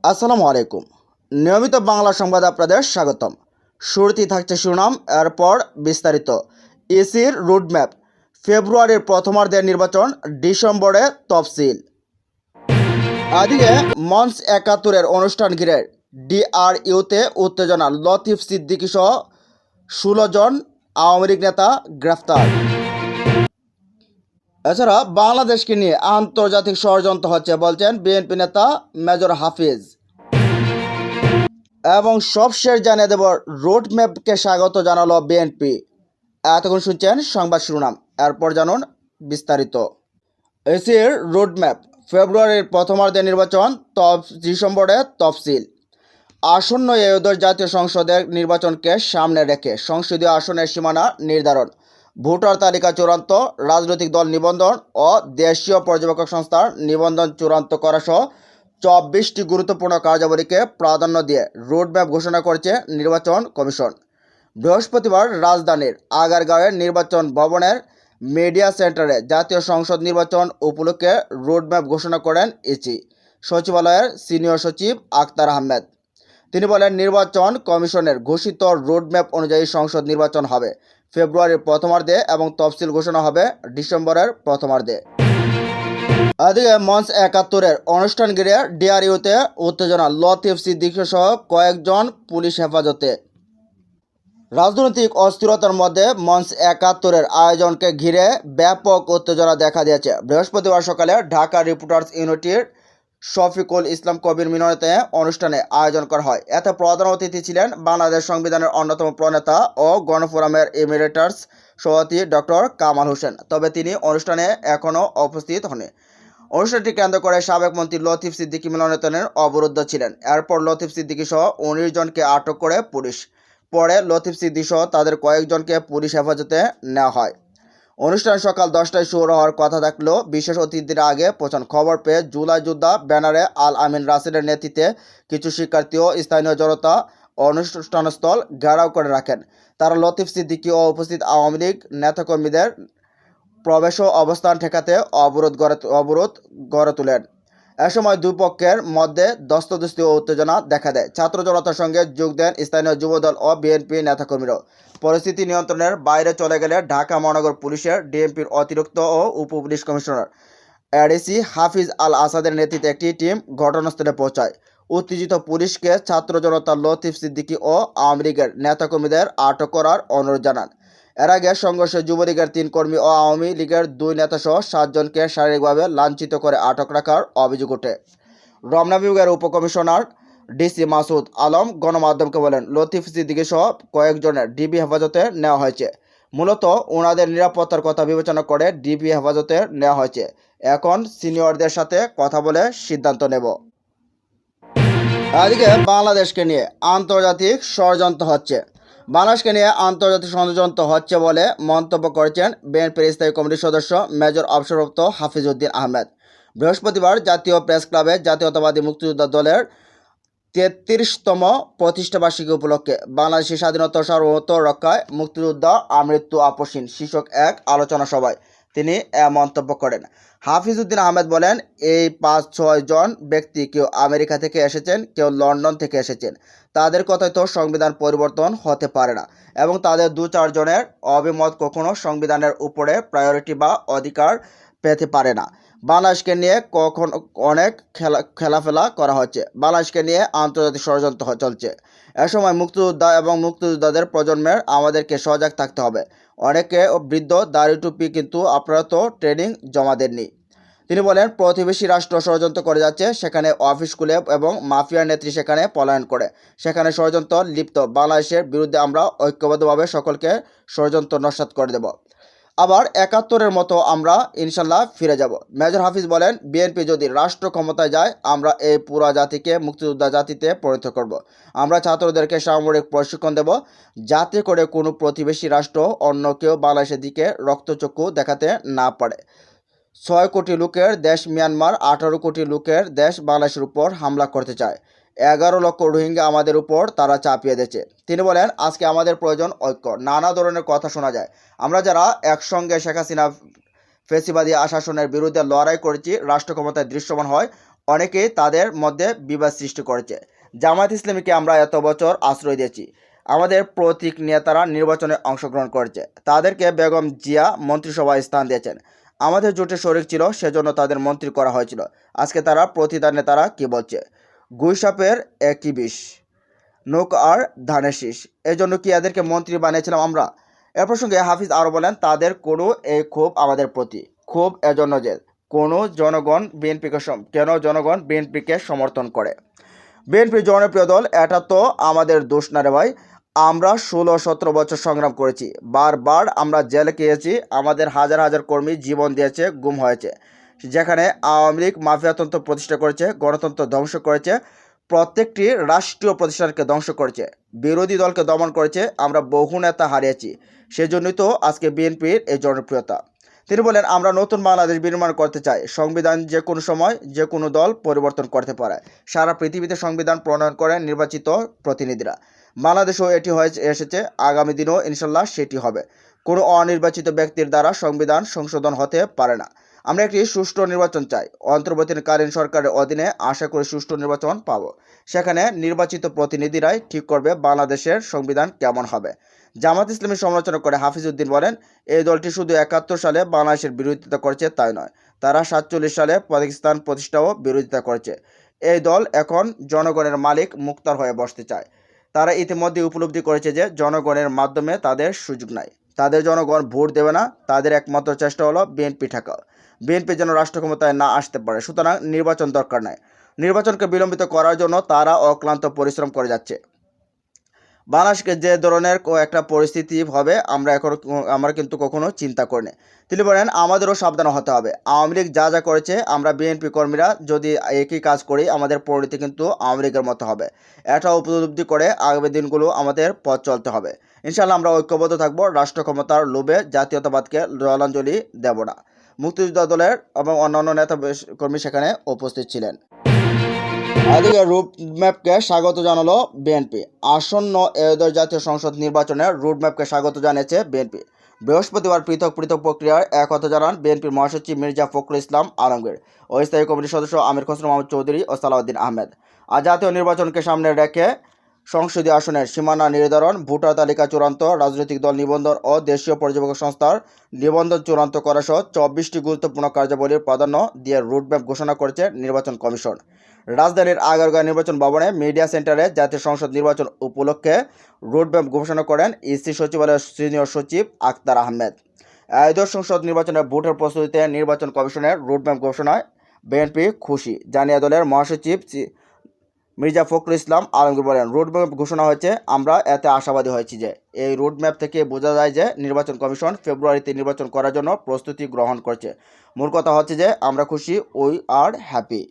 আসসালামু আলাইকুম। নিয়মিত বাংলা সংবাদ আপনাদের স্বাগতম। শুরুতেই থাকছে শিরোনাম, এরপর বিস্তারিত। ইসির রোডম্যাপ, ফেব্রুয়ারির প্রথমার্ধের নির্বাচন, ডিসেম্বরে তফসিল। আদিকে মঞ্চ ৭১-এর অনুষ্ঠান ঘিরে ডিআরইউতে উত্তেজনা, লতিফ সিদ্দিকী সহ ১৬ জন আওয়ামী লীগ নেতা গ্রেফতার। এছাড়া বাংলাদেশকে নিয়ে আন্তর্জাতিক ষড়যন্ত্র হচ্ছে বলছেন বিএনপি নেতা মেজর হাফিজ। এবং সবশেষ জানিয়ে দেব, রোডম্যাপকে স্বাগত জানালো বিএনপি। এতক্ষণ শুনছেন সংবাদ শিরোনাম, এরপর জানুন বিস্তারিত। এসির রোডম্যাপ, ফেব্রুয়ারির প্রথমার্ধে নির্বাচন, ডিসেম্বরে তফসিল। আসন্ন একাদশ জাতীয় সংসদের নির্বাচনকে সামনে রেখে সংসদীয় আসনের সীমানা নির্ধারণ, ভোটার তালিকা চূড়ান্ত, রাজনৈতিক দল নিবন্ধন ও দেশীয় পর্যবেক্ষক সংস্থার নিবন্ধন চূড়ান্ত করা সহ ২৪টি গুরুত্বপূর্ণ কার্যাবলীকে প্রাধান্য দিয়ে রোডম্যাপ ঘোষণা করেছে নির্বাচন কমিশন। বৃহস্পতিবার রাজধানীর আগারগাঁওয়ের নির্বাচন ভবনের মিডিয়া সেন্টারে জাতীয় সংসদ নির্বাচন উপলক্ষে রোডম্যাপ ঘোষণা করেন ইসি সচিবালয়ের সিনিয়র সচিব আক্তার আহমেদ। তিনি বলেন, নির্বাচন কমিশনের ঘোষিত রোডম্যাপ অনুযায়ী সংসদ নির্বাচন হবে ফেব্রুয়ারির প্রথমার্ধে এবং তফসিল ঘোষণা হবে ডিসেম্বরের প্রথমার্ধে। এদিকে মঞ্চ ৭১-এর অনুষ্ঠান ঘিরে ডিআরইউতে উত্তেজনা, লতিফ সিদ্দিকী সহ কয়েকজন পুলিশ হেফাজতে। রাজনৈতিক অস্থিরতার মধ্যে মঞ্চ ৭১-এর আয়োজনকে ঘিরে ব্যাপক উত্তেজনা দেখা দিয়েছে। বৃহস্পতিবার সকালে ঢাকা রিপোর্টার্স ইউনিটির শফিকুল ইসলাম কবির মিলনায়তনে অনুষ্ঠানে আয়োজন করা হয়। এতে প্রধান অতিথি ছিলেন বাংলাদেশ সংবিধানের অন্যতম প্রণেতা ও গণফোরামের এমিরেটার্স সভাপতি ডক্টর কামাল হোসেন। তবে তিনি অনুষ্ঠানে এখনও উপস্থিত হননি। অনুষ্ঠানটি কেন্দ্র করে সাবেক মন্ত্রী লতিফ সিদ্দিকী মিলনায়তনের অবরুদ্ধ ছিলেন। এরপর লতিফ সিদ্দিকী সহ ১৯ জনকে আটক করে পুলিশ। পরে লতিফ সিদ্দিকী সহ তাদের কয়েকজনকে পুলিশ হেফাজতে নেওয়া হয়। অনুষ্ঠান সকাল ১০টায় শুরু হওয়ার কথা থাকলেও বিশেষ অতিথিরা আগে পৌঁছান। খবর পেয়ে জুলাই যোদ্ধা ব্যানারে আল আমিন রাসেলের নেতৃত্বে কিছু শিক্ষার্থী ও স্থানীয় জনতা অনুষ্ঠানস্থল ঘেরাও করে রাখেন। তারা লতিফ সিদ্দিকী ও উপস্থিত আওয়ামী লীগ নেতাকর্মীদের প্রবেশ ও অবস্থান ঠেকাতে অবরোধ গড়ে তোলেন। এ সময় দুই পক্ষের মধ্যে ধস্তাধস্তি ও উত্তেজনা দেখা দেয়। ছাত্র জনতার সঙ্গে যোগ দেন স্থানীয় যুবদল ও বিএনপি নেতাকর্মীরাও। পরিস্থিতি নিয়ন্ত্রণের বাইরে চলে গেলে ঢাকা মহানগর পুলিশের ডিএমপির অতিরিক্ত ও উপ পুলিশ কমিশনার এডিসি হাফিজ আল আসাদের নেতৃত্বে একটি টিম ঘটনাস্থলে পৌঁছায়। উত্তেজিত পুলিশকে ছাত্র জনতা লতিফ সিদ্দিকী ও আওয়ামী লীগের নেতাকর্মীদের আটক করার অনুরোধ জানান। এর আগে সংঘর্ষে যুবলীগের ৩ কর্মী ও আওয়ামী লীগের ২ নেতাসহ ৭ জনকে শারীরিকভাবে লাঞ্ছিত করে আটক রাখার অভিযোগ ওঠে। রমনা বিভাগের উপকমিশনার ডিসি মাসুদ আলম গণমাধ্যমকে বলেন, লতিফ সিদ্দিকী সহ কয়েকজনের ডিবি হেফাজতে নেওয়া হয়েছে। মূলত ওনাদের নিরাপত্তার কথা বিবেচনা করে ডিবি হেফাজতে নেওয়া হয়েছে। এখন সিনিয়রদের সাথে কথা বলে সিদ্ধান্ত নেব। এদিকে বাংলাদেশকে নিয়ে আন্তর্জাতিক ষড়যন্ত্র হচ্ছে। বাংলাদেশকে নিয়ে আন্তর্জাতিক ষড়যন্ত্র হচ্ছে বলে মন্তব্য করেছেন বিএনপির স্থায়ী কমিটির সদস্য মেজর অবসরপ্রাপ্ত হাফিজ উদ্দিন আহমেদ। বৃহস্পতিবার জাতীয় প্রেস ক্লাবে জাতীয়তাবাদী মুক্তিযোদ্ধা দলের ৩৩তম প্রতিষ্ঠাবার্ষিকী উপলক্ষে বাংলাদেশের স্বাধীনতা সার্বভৌমত্ব রক্ষায় মুক্তিযোদ্ধা আমৃত্যু আপসীন শীর্ষক এক আলোচনা সভায় তিনি মন্তব্য করেন। হাফিজ উদ্দিন আহমেদ বলেন, এই ৫-৬ জন ব্যক্তি কেউ আমেরিকা থেকে এসেছেন, কেউ লন্ডন থেকে এসেছেন। তাদের কথায় তো সংবিধান পরিবর্তন হতে পারে না এবং তাদের ২-৪ জনের অভিমত কখনো সংবিধানের উপরে প্রায়োরিটি বা অধিকার পেতে পারে না। বাংলাদেশকে নিয়ে কখন অনেক খেলাফেলা করা হচ্ছে। বাংলাদেশকে নিয়ে আন্তর্জাতিক ষড়যন্ত্র চলছে। এ সময় মুক্তিযোদ্ধা এবং মুক্তিযোদ্ধাদের প্রজন্মের আমাদেরকে সজাগ থাকতে হবে। অনেকে বৃদ্ধ দাড়ি টুপি, কিন্তু আপনারা তো ট্রেনিং জমা দেননি। তিনি বলেন, প্রতিবেশী রাষ্ট্র ষড়যন্ত্র করে যাচ্ছে, সেখানে অফিস খুলে এবং মাফিয়ার নেত্রী সেখানে পলায়ন করে, সেখানে ষড়যন্ত্র লিপ্ত। বাংলাদেশের বিরুদ্ধে আমরা ঐক্যবদ্ধভাবে সকলকে ষড়যন্ত্র নস্যাৎ করে দেব। আবার ৭১-এর মতো আমরা ইনশাল্লাহ ফিরে যাব। মেজর হাফিজ বলেন, বিএনপি যদি রাষ্ট্র ক্ষমতায় যায়, আমরা এই পুরো জাতিকে মুক্তিযোদ্ধা জাতিতে পরিণত করব। আমরা ছাত্রদেরকে সামরিক প্রশিক্ষণ দেব, যাতে করে কোনো প্রতিবেশী রাষ্ট্র অন্য কেউ বাংলাদেশের দিকে রক্তচক্ষু দেখাতে না পারে। ৬ কোটি লোকের দেশ মিয়ানমার, ১৮ কোটি লোকের দেশ বাংলাদেশের উপর হামলা করতে চায়। ১১ লক্ষ রোহিঙ্গা আমাদের উপর তারা চাপিয়ে দিয়েছে। তিনি বলেন, আজকে আমাদের প্রয়োজন ঐক্য। নানা ধরনের কথা শোনা যায়। আমরা যারা একসঙ্গে শেখ হাসিনা ফেসিবাদী শাসনের বিরুদ্ধে লড়াই করেছি, রাষ্ট্র ক্ষমতায় দৃশ্যমান হয় অনেকেই তাদের মধ্যে বিবাদ সৃষ্টি করেছে। জামায়াত ইসলামীকে আমরা এত বছর আশ্রয় দিয়েছি, আমাদের প্রতীক নেতারা নির্বাচনে অংশগ্রহণ করেছে, তাদেরকে বেগম জিয়া মন্ত্রিসভায় স্থান দিয়েছেন, আমাদের জোটে শরিক ছিল, সেজন্য তাদের মন্ত্রী করা হয়েছিল। আজকে তারা প্রতিদানে তারা কি বলছে, গুইসাপের একই বিষ, নৌকা আর ধানের শীষ, এই জন্য কি এদেরকে মন্ত্রী বানিয়েছিলাম আমরা? এ প্রসঙ্গে হাফিজ আরও বলেন, তাদের কোনো এই ক্ষোভ আমাদের প্রতি, ক্ষোভ এজন্য যে কেন জনগণ বিএনপিকে সমর্থন করে। বিএনপি জনপ্রিয় দল, এটা তো আমাদের দোষ না রে ভাই। আমরা 16-17 বছর সংগ্রাম করেছি, বারবার আমরা জেলে গিয়েছি, আমাদের হাজার হাজার কর্মী জীবন দিয়েছে, গুম হয়েছে, যেখানে আওয়ামী লীগ মাফিয়াতন্ত্র প্রতিষ্ঠা করেছে, গণতন্ত্র ধ্বংস করেছে, প্রত্যেকটি রাষ্ট্রীয় প্রতিষ্ঠানকে ধ্বংস করেছে, বিরোধী দলকে দমন করেছে, আমরা বহু নেতা হারিয়েছি, সেজন্যই তো আজকে বিএনপির এই জনপ্রিয়তা। তিনি বলেন, আমরা নতুন বাংলাদেশ বিনির্মাণ করতে চাই, সংবিধান যে কোনো সময় যে কোনো দল পরিবর্তন করতে পারে, সারা পৃথিবীতে সংবিধান প্রণয়ন করেন নির্বাচিত প্রতিনিধিরা, বাংলাদেশেও এটি হয়ে এসেছে, আগামী দিনেও ইনশাল্লাহ সেটি হবে। কোনো অনির্বাচিত ব্যক্তির দ্বারা সংবিধান সংশোধন হতে পারে না। আমরা একটি সুষ্ঠু নির্বাচন চাই, অন্তর্বর্তীকালীন সরকারের অধীনে আশা করি সুষ্ঠু নির্বাচন পাব, সেখানে নির্বাচিত প্রতিনিধিরাই ঠিক করবে বাংলাদেশের সংবিধান কেমন হবে। জামাত ইসলামী সমালোচনা করে হাফিজ উদ্দিন বলেন, এই দলটি শুধু 71 সালে বাংলাদেশের বিরোধিতা করেছে তাই নয়, তারা 47 সালে পাকিস্তান প্রতিষ্ঠাও বিরোধিতা করেছে। এই দল এখন জনগণের মালিক মুক্তার হয়ে বসতে চায়। তারা ইতিমধ্যে উপলব্ধি করেছে যে জনগণের মাধ্যমে তাদের সুযোগ নাই, তাদের জনগণ ভোট দেবে না, তাদের একমাত্র চেষ্টা হলো বিএনপি ঠেকা, বিএনপি যেন রাষ্ট্র ক্ষমতায় না আসতে পারে। সুতরাং নির্বাচন দরকার নাই, নির্বাচনকে বিলম্বিত করার জন্য তারা অক্লান্ত পরিশ্রম করে যাচ্ছে। বাংলাদেশকে যে ধরনের একটা পরিস্থিতি হবে আমরা কিন্তু কখনো চিন্তা করিনি। তিনি বলেন, আমাদেরও সাবধান হতে হবে, আওয়ামী লীগ যা যা করেছে আমরা বিএনপি কর্মীরা যদি একই কাজ করি, আমাদের পরিণতি কিন্তু আওয়ামী লীগের মতো হবে। এটা উপলব্ধি করে আগামী দিনগুলো আমাদের পথ চলতে হবে। ইনশাআল্লাহ আমরা ঐক্যবদ্ধ থাকবো, রাষ্ট্র ক্ষমতার লোভে জাতীয়তাবাদকে জলাঞ্জলি দেব না। মুক্তিযোদ্ধা দলের এবং অন্যান্য নেতা কর্মী সেখানে উপস্থিত ছিলেন। এদিকে রুটম্যাপকে স্বাগত জানালো বিএনপি। আসন্ন একাদশ জাতীয় সংসদ নির্বাচনের রুটম্যাপকে স্বাগত জানিয়েছে বিএনপি। বৃহস্পতিবার পৃথক পৃথক প্রক্রিয়ায় কথা জানান বিএনপির মহাসচিব মির্জা ফখরুল ইসলাম আলমগীর ও স্থায়ী কমিটির সদস্য আমির খসরু মাহমুদ চৌধুরী ও সালাউদ্দিন আহমেদ। আর জাতীয় নির্বাচনকে সামনে রেখে সংসদীয় আসনের সীমানা নির্ধারণ, ভোটার তালিকা চূড়ান্ত, রাজনৈতিক দল নিবন্ধন ও দেশীয় পর্যবেক্ষক সংস্থার নিবন্ধন চূড়ান্ত করা সহ 24টি গুরুত্বপূর্ণ কার্যাবলীর প্রাধান্য দিয়ে রুটম্যাপ ঘোষণা করেছে নির্বাচন কমিশন। রাজধানীর আগারগাঁও নির্বাচন ভবনে মিডিয়া সেন্টারে জাতীয় সংসদ নির্বাচন উপলক্ষে রুটম্যাপ ঘোষণা করেন ইসি সচিবালয়ের সিনিয়র সচিব আক্তার আহমেদ। একাদশ সংসদ নির্বাচনের ভোটের প্রস্তুতিতে নির্বাচন কমিশনের রুটম্যাপ ঘোষণায় বিএনপি খুশি জানিয়ে দলের মহাসচিব মির্জা ফখরুল ইসলাম আলমগীর বলেন, রুটম্যাপ ঘোষণা হয়েছে, আমরা এতে আশাবাদী হয়েছি যে এই রুটম্যাপ থেকে বোঝা যায় যে নির্বাচন কমিশন ফেব্রুয়ারিতে নির্বাচন করার জন্য প্রস্তুতি গ্রহণ করছে। মূল কথা হচ্ছে যে আমরা খুশি, উই আর হ্যাপি।